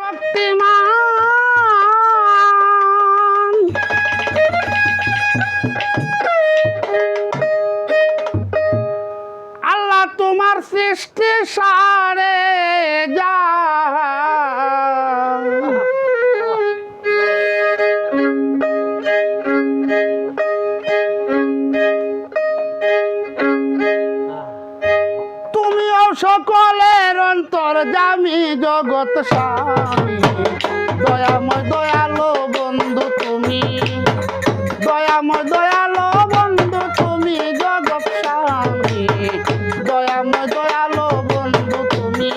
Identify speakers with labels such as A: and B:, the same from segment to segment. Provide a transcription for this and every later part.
A: শক্তিমান আল্লাহ তোমার সৃষ্টি সারে যা তুমিও সকলের অন্তর্যামী জগৎ স্বামী দয়াময় দয়ালো বন্ধু তুমি দয়াময় দয়ালো বন্ধু তুমি জগৎ স্বামী দয়াময় দয়ালো বন্ধু তুমি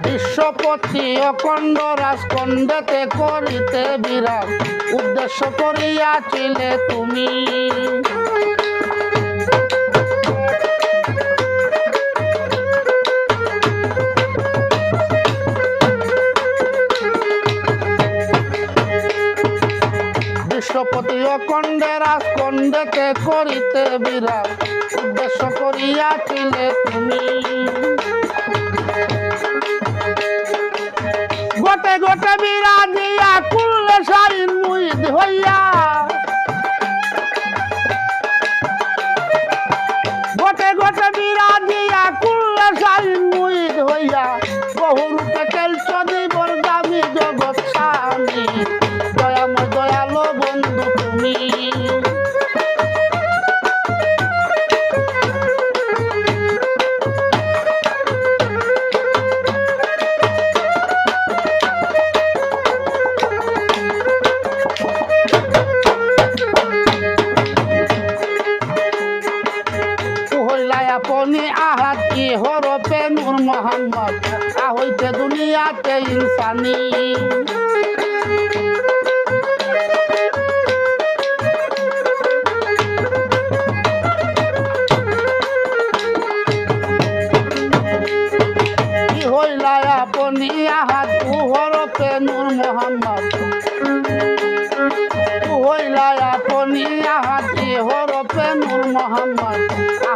A: বিশ্বপতি অখণ্ড রাজখণ্ডেতে করিতে বিরাট উদ্দেশ্য করিয়াছিলে তুমি বিশ্বপতি অখণ্ডে রাজখণ্ডেতে করিতে বিরাট উদ্দেশ্য করিয়াছিলে তুমি গোটে গোটে বিরাজিয়া কুল্লে সারিন মুইদ হইয়া গোটে গোটে বিরাজিয়া কুল্লে সারিন মুইদ হইয়া বহুরূপে কেলছ দিবর গামী জগৎ স্বামী দয়াময় দয়ালো বন্ধু তুমি আপনি আহাত কি হরফে নূর মোহাম্মদ হইতে দুনিয়াতে ইনসানি কি হইলা আপনি আহাত হরফে নূর মোহাম্মদ হইলা আপনি আহাত কি হরফে নূর মোহাম্মদ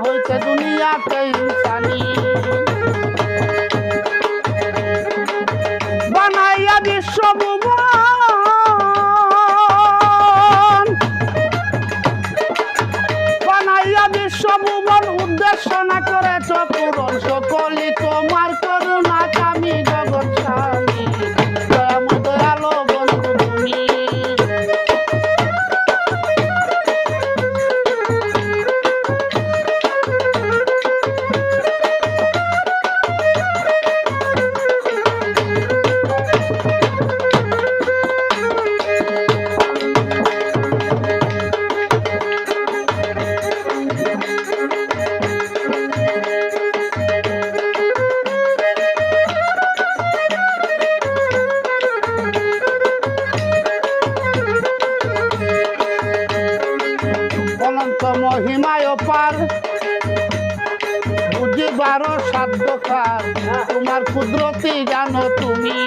A: হইতে দুনিয়াতে ইনসানি বানাইয়া বিশ্বভুবন বানাইয়া বিশ্বভুবন উদ্দেশ্য না করেছ পূরণ সকলি তোমার করুণা কামী জগৎ স্বামী দয়াময় দয়ালো বন্ধু তুমি অনন্ত মহিমায় পার বুঝিবারও সাধ্য কার তোমার কুদরতি জানো তুমি